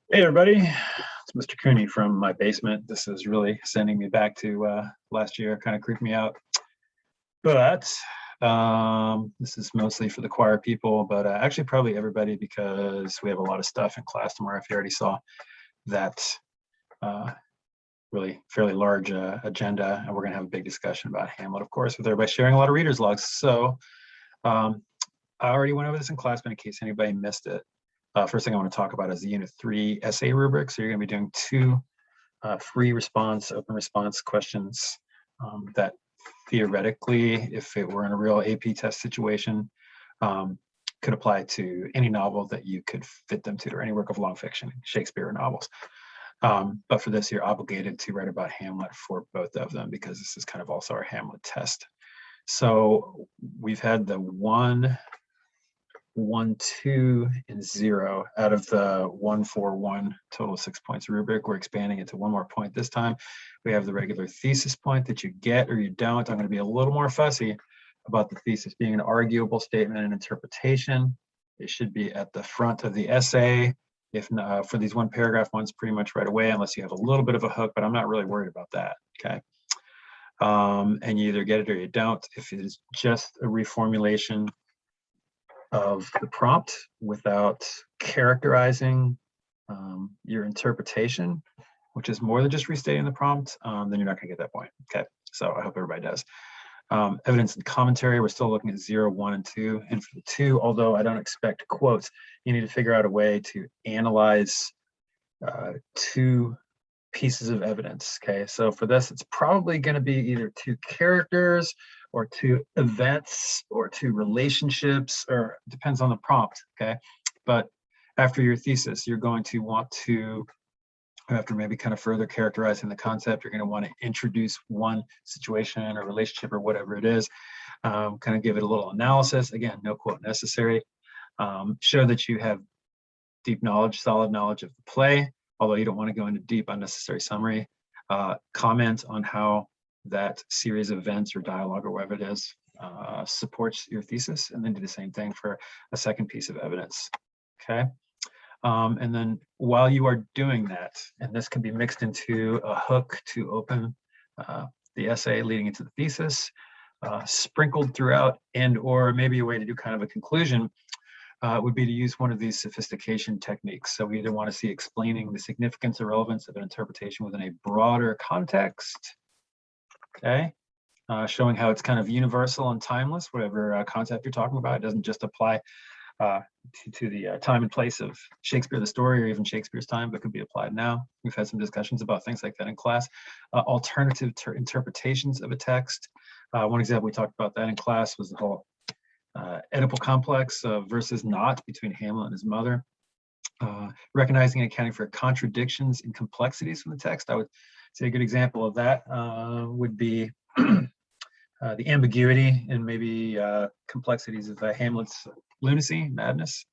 Hey everybody, it's Mr. Cooney from my basement. This is really sending me back to last year, kind of creeped me out. But this is mostly for the choir people, but actually probably everybody because we have a lot of stuff in class tomorrow. If you already saw that uh, really fairly large agenda, and we're going to have a big discussion about Hamlet, of course, with everybody sharing a lot of reader's logs. So um, I already went over this in class, but in case anybody missed it, first thing I want to talk about is the Unit 3 essay rubric. So you're going to be doing two free response, open response questions that theoretically, if it were in a real AP test situation, could apply to any novel that you could fit them to, or any work of long fiction, Shakespeare novels. But for this, you're obligated to write about Hamlet for both of them, because this is kind of also our Hamlet test. So we've had the 1, 2, and 0 out of the 1, 4, 1 total 6 points rubric. We're expanding it to one more point this time. We have the regular thesis point that you get or you don't. I'm going to be a little more fussy about the thesis being an arguable statement and interpretation. It should be at the front of the essay. If not, for these one paragraph ones, pretty much right away, unless you have a little bit of a hook, but I'm not really worried about that. Okay. And you either get it or you don't. If it is just a reformulation of the prompt without characterizing your interpretation, which is more than just restating the prompt, then you're not going to get that point. Okay, so I hope everybody does. Evidence and commentary, we're still looking at 0, 1, and 2. And for the 2, although I don't expect quotes, you need to figure out a way to analyze two pieces of evidence. Okay, so for this, it's probably going to be either two characters or two events or two relationships, or it depends on the prompt. Okay, but after your thesis, you're going to want to, after maybe kind of further characterizing the concept, you're going to want to introduce one situation or relationship or whatever it is, kind of give it a little analysis. Again, no quote necessary. Show that you have deep knowledge, solid knowledge of the play, although you don't want to go into deep unnecessary summary. Comment on how that series of events or dialogue or whatever it is supports your thesis, and then do the same thing for a second piece of evidence. Okay. And then while you are doing that, and this can be mixed into a hook to open the essay leading into the thesis, sprinkled throughout, and or maybe a way to do kind of a conclusion, would be to use one of these sophistication techniques. So we either want to see explaining the significance or relevance of an interpretation within a broader context, okay, showing how it's kind of universal and timeless, whatever concept you're talking about. It doesn't just apply to the time and place of Shakespeare the story, or even Shakespeare's time, but could be applied now. We've had some discussions about things like that in class. Alternative interpretations of a text. One example we talked about that in class was the whole Oedipal complex versus not between Hamlet and his mother. Recognizing and accounting for contradictions and complexities from the text. I would say a good example of that would be the ambiguity and maybe complexities of Hamlet's lunacy, madness,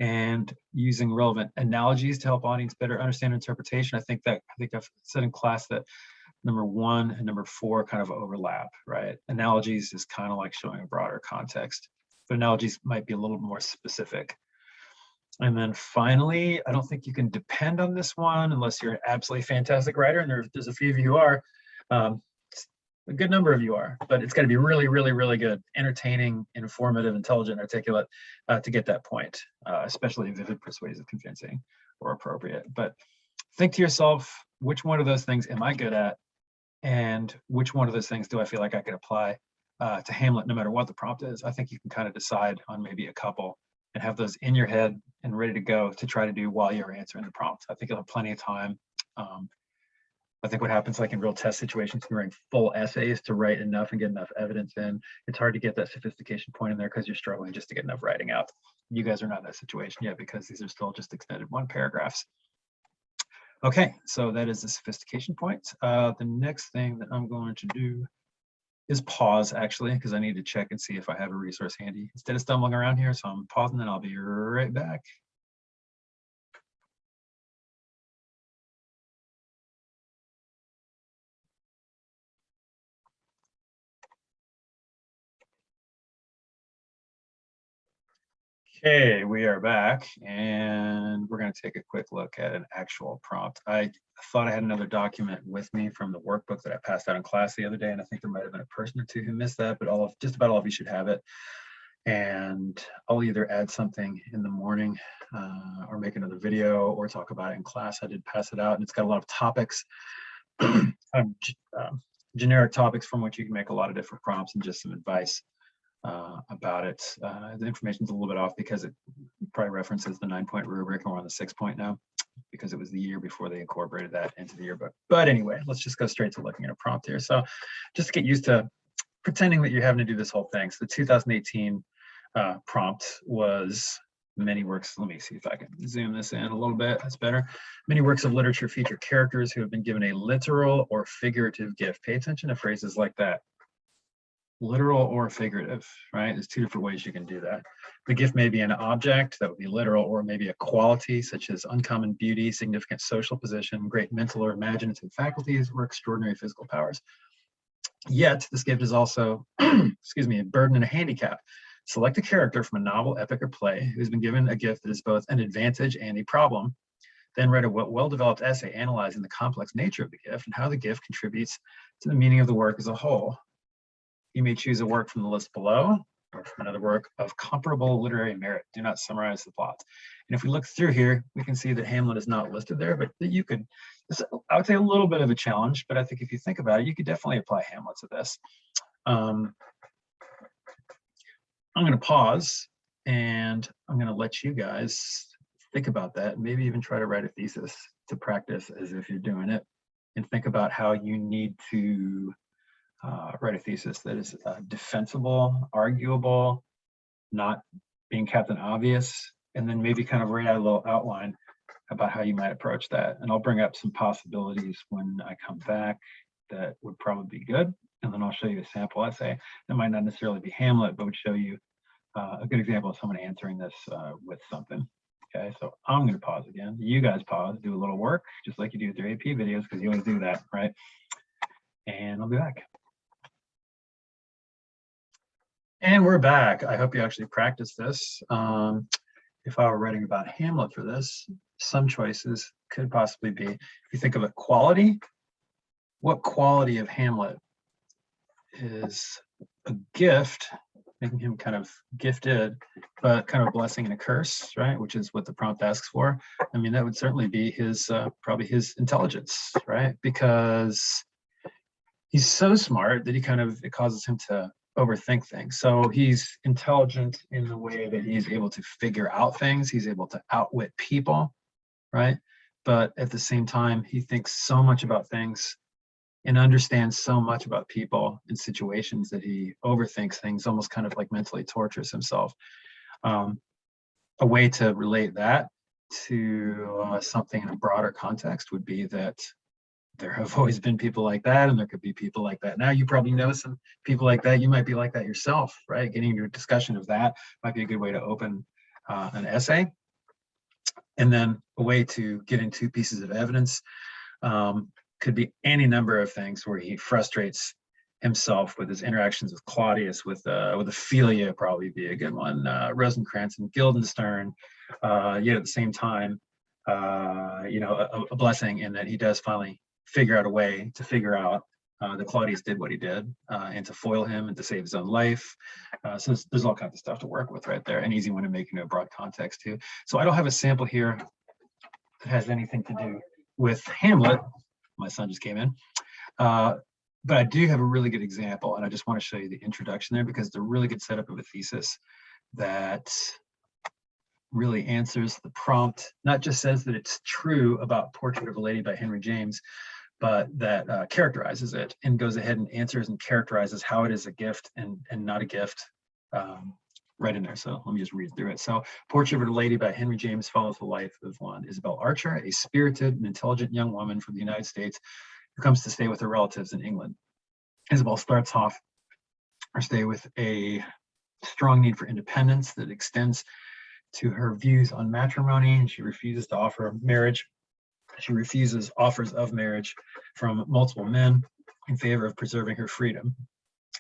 and using relevant analogies to help audience better understand interpretation. I think I've said in class that number 1 and number 4 kind of overlap, right? Analogies is kind of like showing a broader context, but analogies might be a little more specific. And then finally, I don't think you can depend on this one unless you're an absolutely fantastic writer, and there's a few of you who are. A good number of you are, but it's got to be really, really, really good, entertaining, informative, intelligent, articulate to get that point, especially vivid, persuasive, convincing, or appropriate. But think to yourself, which one of those things am I good at? And which one of those things do I feel like I could apply to Hamlet, no matter what the prompt is? I think you can kind of decide on maybe a couple and have those in your head and ready to go to try to do while you're answering the prompt. I think you'll have plenty of time. I think what happens, like in real test situations, you're writing full essays to write enough and get enough evidence in. It's hard to get that sophistication point in there because you're struggling just to get enough writing out. You guys are not in that situation yet because these are still just extended 1 paragraphs. Okay, so that is the sophistication point. The next thing that I'm going to do is pause, actually, because I need to check and see if I have a resource handy instead of stumbling around here. So I'm pausing and I'll be right back. Okay, we are back and we're going to take a quick look at an actual prompt. I thought I had another document with me from the workbook that I passed out in class the other day, and I think there might have been a person or two who missed that, but just about all of you should have it. And I'll either add something in the morning or make another video or talk about it in class. I did pass it out, and it's got a lot of topics, generic topics from which you can make a lot of different prompts and just some advice about it. The information's a little bit off because it probably references the 9-point rubric, and we're on the 6-point now because it was the year before they incorporated that into the yearbook. But anyway, let's just go straight to looking at a prompt here. So just to get used to pretending that you're having to do this whole thing. So the 2018 prompt was many works. Let me see if I can zoom this in a little bit. That's better. Many works of literature feature characters who have been given a literal or figurative gift. Pay attention to phrases like that. Literal or figurative, right? There's two different ways you can do that. The gift may be an object, that would be literal, or maybe a quality such as uncommon beauty, significant social position, great mental or imaginative faculties, or extraordinary physical powers. Yet, this gift is also, excuse me, a burden and a handicap. Select a character from a novel, epic, or play who's been given a gift that is both an advantage and a problem. Then write a well-developed essay analyzing the complex nature of the gift and how the gift contributes to the meaning of the work as a whole. You may choose a work from the list below or from another work of comparable literary merit. Do not summarize the plot. And if we look through here, we can see that Hamlet is not listed there, but that you could, I would say a little bit of a challenge, but I think if you think about it, you could definitely apply Hamlet to this. I'm going to pause and I'm going to let you guys think about that, maybe even try to write a thesis to practice as if you're doing it, and think about how you need to write a thesis that is defensible, arguable, not being Captain Obvious, and then maybe kind of write out a little outline about how you might approach that. And I'll bring up some possibilities when I come back that would probably be good. And then I'll show you a sample essay that might not necessarily be Hamlet, but would show you a good example of someone answering this with something. Okay, so I'm going to pause again. You guys pause, do a little work, just like you do with your AP videos, because you always do that, right? And I'll be back. And we're back. I hope you actually practiced this. If I were writing about Hamlet for this, some choices could possibly be, if you think of a quality, what quality of Hamlet is a gift, making him kind of gifted, but kind of a blessing and a curse, right? Which is what the prompt asks for. I mean, that would certainly be his, probably his intelligence, right? Because he's so smart that it causes him to overthink things. So he's intelligent in the way that he's able to figure out things. He's able to outwit people, right? But at the same time, he thinks so much about things and understands so much about people and situations that he overthinks things, almost kind of like mentally tortures himself. A way to relate that to something in a broader context would be that there have always been people like that, and there could be people like that now. You probably know some people like that. You might be like that yourself, right? Getting into a discussion of that might be a good way to open an essay. And then a way to get into pieces of evidence could be any number of things where he frustrates himself with his interactions with Claudius, with Ophelia probably be a good one, Rosencrantz and Guildenstern, yet at the same time, a blessing in that he does finally figure out a way to figure out that Claudius did what he did and to foil him and to save his own life. So there's all kinds of stuff to work with right there. An easy one to make into a broad context too. So I don't have a sample here that has anything to do with Hamlet. My son just came in. But I do have a really good example, and I just want to show you the introduction there because it's a really good setup of a thesis that really answers the prompt, not just says that it's true about Portrait of a Lady by Henry James, but that characterizes it and goes ahead and answers and characterizes how it is a gift and not a gift right in there. So let me just read through it. So Portrait of a Lady by Henry James follows the life of one Isabel Archer, a spirited and intelligent young woman from the United States who comes to stay with her relatives in England. Isabel starts off her stay with a strong need for independence that extends to her views on matrimony, and she refuses to offer marriage. She refuses offers of marriage from multiple men in favor of preserving her freedom.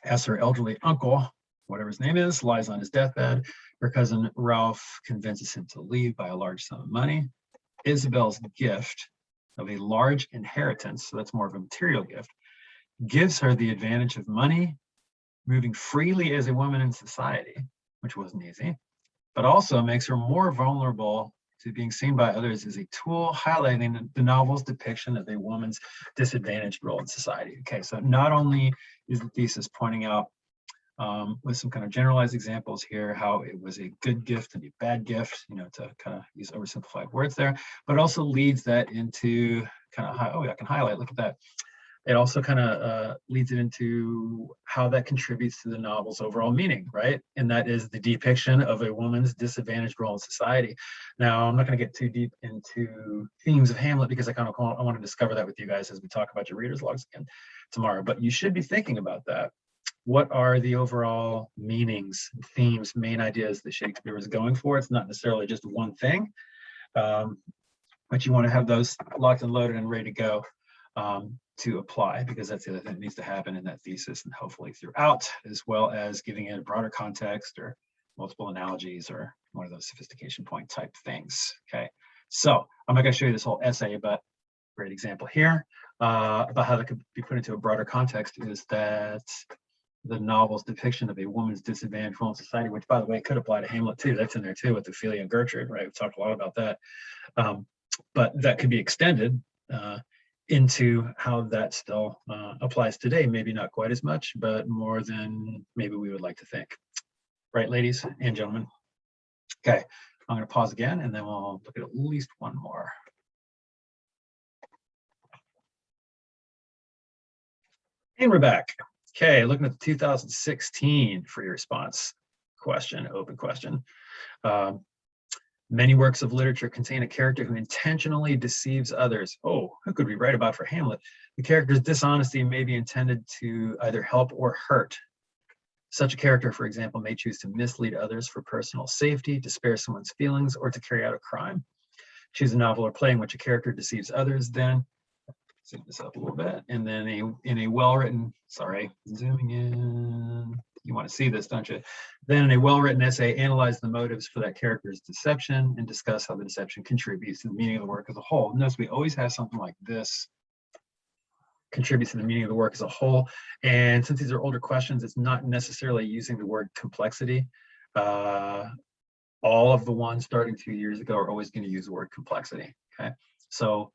As her elderly uncle, whatever his name is, lies on his deathbed. Her cousin Ralph convinces him to leave by a large sum of money. Isabel's gift of a large inheritance, so that's more of a material gift, gives her the advantage of money, moving freely as a woman in society, which wasn't easy, but also makes her more vulnerable to being seen by others as a tool, highlighting the novel's depiction of a woman's disadvantaged role in society. Okay, so not only is the thesis pointing out with some kind of generalized examples here, how it was a good gift and a bad gift, you know, to kind of use oversimplified words there, but also leads that into kind of, oh, I can highlight, look at that. It also kind of leads it into how that contributes to the novel's overall meaning, right? And that is the depiction of a woman's disadvantaged role in society. Now, I'm not going to get too deep into themes of Hamlet because I want to discover that with you guys as we talk about your reader's logs again tomorrow. But you should be thinking about that. What are the overall meanings, themes, main ideas that Shakespeare was going for? It's not necessarily just one thing, but you want to have those locked and loaded and ready to go to apply, because that's the other thing that needs to happen in that thesis and hopefully throughout, as well as giving it a broader context or multiple analogies or one of those sophistication point type things. Okay, so I'm not going to show you this whole essay, but great example here about how that could be put into a broader context is that the novel's depiction of a woman's disadvantaged role in society, which by the way could apply to Hamlet too. That's in there too with Ophelia and Gertrude, right? We've talked a lot about that, but that could be extended into how that still applies today. Maybe not quite as much, but more than maybe we would like to think. Right, ladies and gentlemen? Okay, I'm going to pause again, and then we'll look at least one more. And we're back. Okay, looking at the 2016 free response question, open question. Many works of literature contain a character who intentionally deceives others. Oh, who could we write about for Hamlet? The character's dishonesty may be intended to either help or hurt. Such a character, for example, may choose to mislead others for personal safety, to spare someone's feelings, or to carry out a crime. Choose a novel or play in which a character deceives others, then, zoom this up a little bit, and then in a well-written, sorry, zooming in, you want to see this, don't you? Then in a well-written essay, analyze the motives for that character's deception and discuss how the deception contributes to the meaning of the work as a whole. Notice we always have something like this, contributes to the meaning of the work as a whole. And since these are older questions, it's not necessarily using the word complexity. All of the ones starting 2 years ago are always going to use the word complexity, okay? So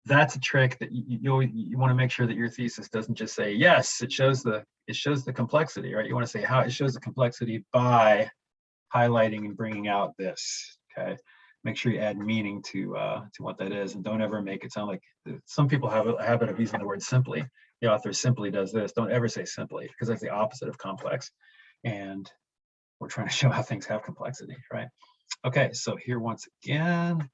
that's a trick that you want to make sure that your thesis doesn't just say, yes, it shows the complexity, right? You want to say how it shows the complexity by highlighting and bringing out this, okay? Make sure you add meaning to what that is, and don't ever make it sound like, some people have a habit of using the word simply. The author simply does this. Don't ever say simply, because that's the opposite of complex. And we're trying to show how things have complexity, right? Okay, so here once again,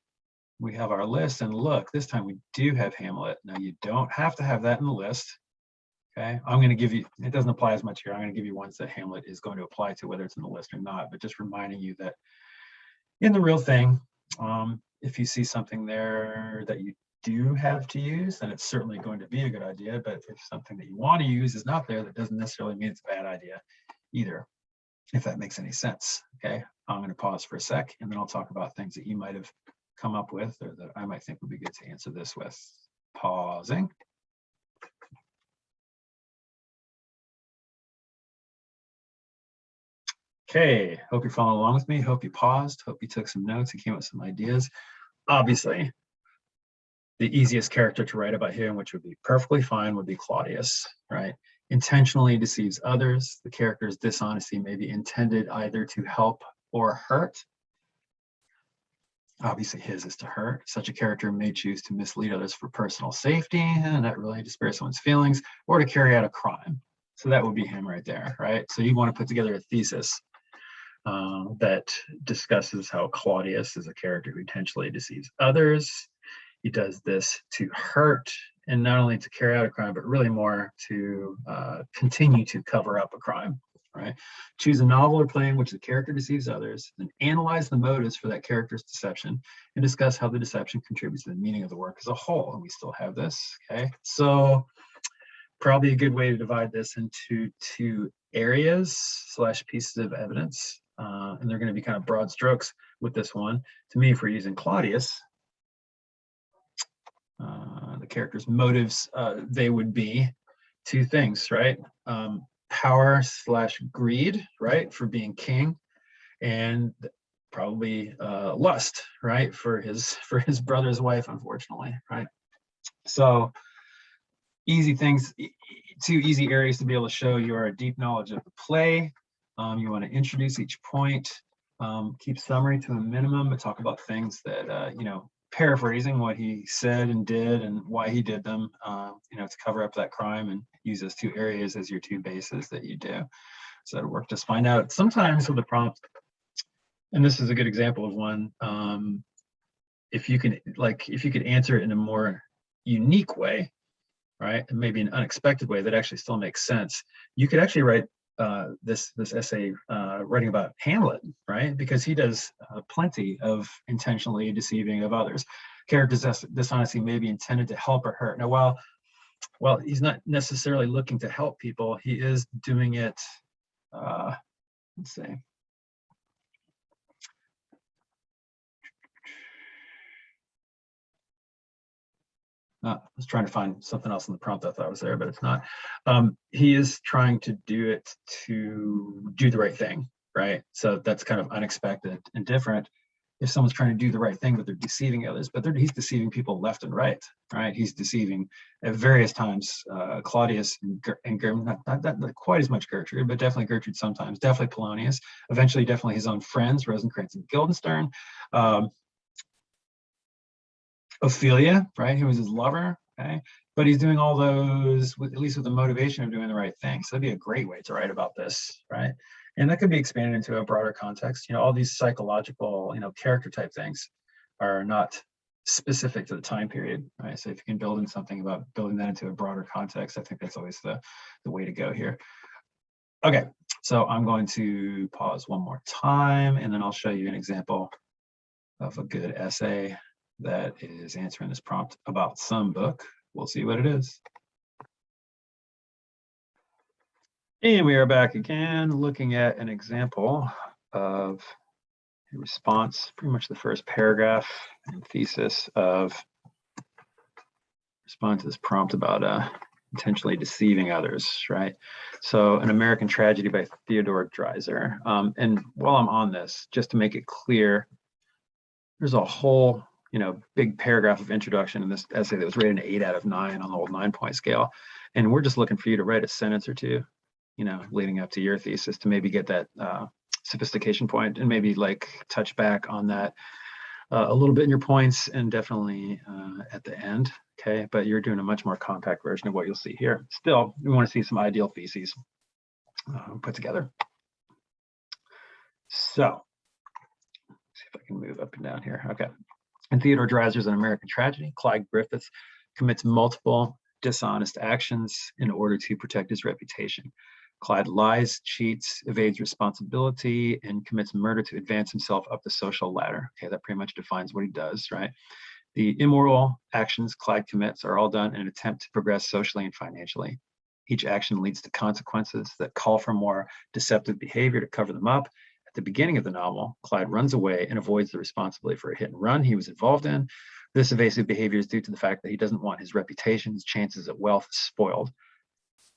we have our list, and look, this time we do have Hamlet. Now you don't have to have that in the list. Okay, I'm going to give you, it doesn't apply as much here. I'm going to give you ones that Hamlet is going to apply to, whether it's in the list or not, but just reminding you that in the real thing, if you see something there that you do have to use, then it's certainly going to be a good idea. But if something that you want to use is not there, that doesn't necessarily mean it's a bad idea either, if that makes any sense. Okay, I'm going to pause for a sec, and then I'll talk about things that you might have come up with, or that I might think would be good to answer this with. Pausing. Okay, hope you're following along with me. Hope you paused. Hope you took some notes and came up with some ideas. Obviously, the easiest character to write about here, and which would be perfectly fine, would be Claudius, right? Intentionally deceives others. The character's dishonesty may be intended either to help or hurt. Obviously, his is to hurt. Such a character may choose to mislead others for personal safety, and not really to spare someone's feelings, or to carry out a crime. So that would be him right there, right? So you want to put together a thesis that discusses how Claudius is a character who intentionally deceives others. He does this to hurt, and not only to carry out a crime, but really more to continue to cover up a crime, right? Choose a novel or play in which the character deceives others, then analyze the motives for that character's deception, and discuss how the deception contributes to the meaning of the work as a whole. And we still have this, okay? So probably a good way to divide this into two areas / pieces of evidence, and they're going to be kind of broad strokes with this one. To me, if we're using Claudius, the character's motives, they would be two things, right? Power / greed, right, for being king, and probably lust, right, for his brother's wife, unfortunately, right? So easy things, two easy areas to be able to show your deep knowledge of the play. You want to introduce each point, keep summary to a minimum, but talk about things that, paraphrasing what he said and did and why he did them, to cover up that crime, and use those two areas as your two bases that you do. So that'll work. Just find out sometimes with the prompt, and this is a good example of one, if you could answer it in a more unique way, right, and maybe an unexpected way that actually still makes sense, you could actually write this essay writing about Hamlet, right? Because he does plenty of intentionally deceiving of others. Character's dishonesty may be intended to help or hurt. Now, while he's not necessarily looking to help people, he is doing it. Let's see. I was trying to find something else in the prompt I thought was there, but it's not. He is trying to do it to do the right thing, right? So that's kind of unexpected and different. If someone's trying to do the right thing, but they're deceiving others, but he's deceiving people left and right, right? He's deceiving at various times Claudius and not quite as much Gertrude, but definitely Gertrude sometimes, definitely Polonius, eventually definitely his own friends, Rosencrantz and Guildenstern. Ophelia, right, who was his lover, okay? But he's doing all those, at least with the motivation of doing the right thing. So that'd be a great way to write about this, right? And that could be expanded into a broader context. All these psychological, character type things are not specific to the time period, right? So if you can build in something about building that into a broader context, I think that's always the way to go here. Okay, so I'm going to pause one more time, and then I'll show you an example of a good essay that is answering this prompt about some book. We'll see what it is. And we are back again, looking at an example of a response, pretty much the first paragraph and thesis of respond to this prompt about intentionally deceiving others, right? So An American Tragedy by Theodore Dreiser. And while I'm on this, just to make it clear, there's a whole big paragraph of introduction in this essay that was rated an 8 out of 9 on the old 9-point scale. And we're just looking for you to write a sentence or two, leading up to your thesis to maybe get that sophistication point, and maybe touch back on that a little bit in your points, and definitely at the end, okay? But you're doing a much more compact version of what you'll see here. Still, we want to see some ideal theses put together. So, let's see if I can move up and down here. Okay. In Theodore Dreiser's An American Tragedy, Clyde Griffiths commits multiple dishonest actions in order to protect his reputation. Clyde lies, cheats, evades responsibility, and commits murder to advance himself up the social ladder. Okay, that pretty much defines what he does, right? The immoral actions Clyde commits are all done in an attempt to progress socially and financially. Each action leads to consequences that call for more deceptive behavior to cover them up. At the beginning of the novel, Clyde runs away and avoids the responsibility for a hit and run he was involved in. This evasive behavior is due to the fact that he doesn't want his reputation, his chances at wealth spoiled.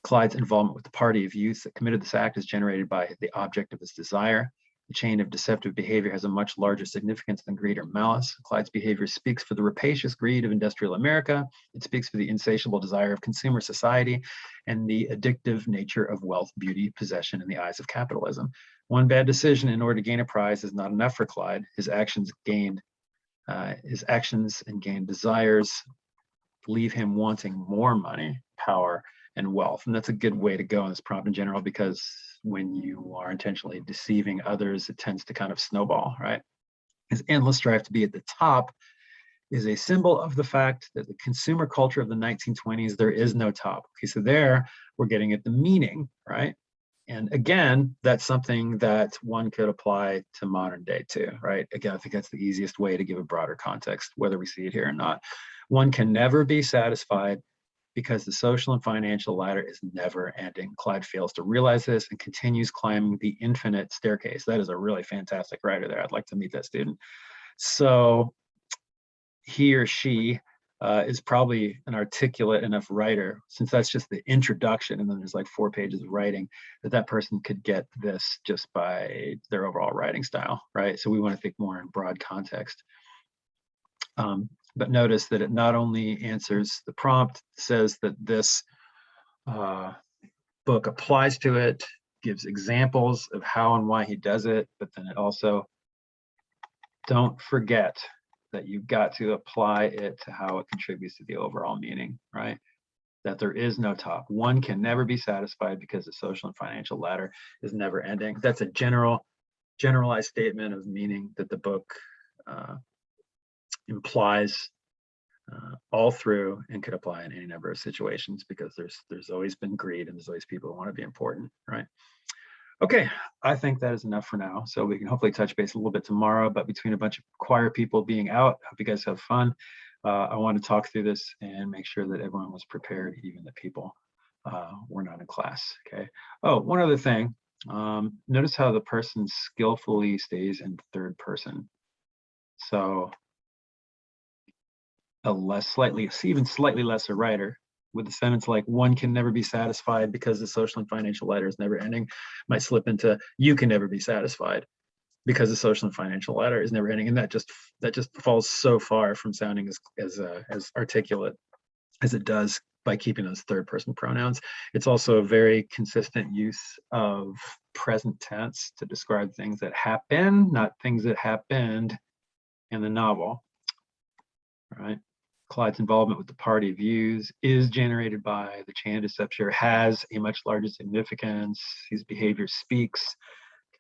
Clyde's involvement with the party of youth that committed this act is generated by the object of his desire. The chain of deceptive behavior has a much larger significance than greed or malice. Clyde's behavior speaks for the rapacious greed of industrial America. It speaks for the insatiable desire of consumer society and the addictive nature of wealth, beauty, possession in the eyes of capitalism. One bad decision in order to gain a prize is not enough for Clyde. His actions and gained desires leave him wanting more money, power, and wealth. And that's a good way to go in this prompt in general, because when you are intentionally deceiving others, it tends to kind of snowball, right? His endless drive to be at the top is a symbol of the fact that the consumer culture of the 1920s, there is no top. Okay, so there we're getting at the meaning, right? And again, that's something that one could apply to modern day too, right? Again, I think that's the easiest way to give a broader context, whether we see it here or not. One can never be satisfied because the social and financial ladder is never ending. Clyde fails to realize this and continues climbing the infinite staircase. That is a really fantastic writer there. I'd like to meet that student. So he or she is probably an articulate enough writer, since that's just the introduction, and then there's like 4 pages of writing, that person could get this just by their overall writing style, right? So we want to think more in broad context. But notice that it not only answers the prompt, says that this book applies to it, gives examples of how and why he does it, but then it also, don't forget that you've got to apply it to how it contributes to the overall meaning, right? That there is no top. One can never be satisfied because the social and financial ladder is never ending. That's a generalized statement of meaning that the book implies all through, and could apply in any number of situations, because there's always been greed, and there's always people who want to be important, right? Okay, I think that is enough for now. So we can hopefully touch base a little bit tomorrow, but between a bunch of choir people being out, hope you guys have fun. I want to talk through this and make sure that everyone was prepared, even the people were not in class, okay? Oh, one other thing. Notice how the person skillfully stays in third person. So even slightly lesser writer with a sentence like, one can never be satisfied because the social and financial ladder is never ending, might slip into, you can never be satisfied because the social and financial ladder is never ending. And that just falls so far from sounding as articulate as it does by keeping those third person pronouns. It's also a very consistent use of present tense to describe things that happen, not things that happened in the novel, right? Clyde's involvement with the party views is generated by the chain of deception, has a much larger significance. His behavior speaks.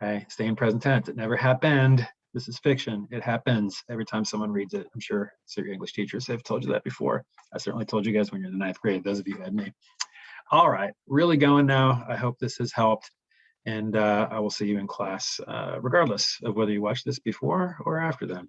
Okay, stay in present tense. It never happened. This is fiction. It happens every time someone reads it. I'm sure your English teachers have told you that before. I certainly told you guys when you're in the 9th grade, those of you who had me. All right, really going now. I hope this has helped. And I will see you in class, regardless of whether you watch this before or after then.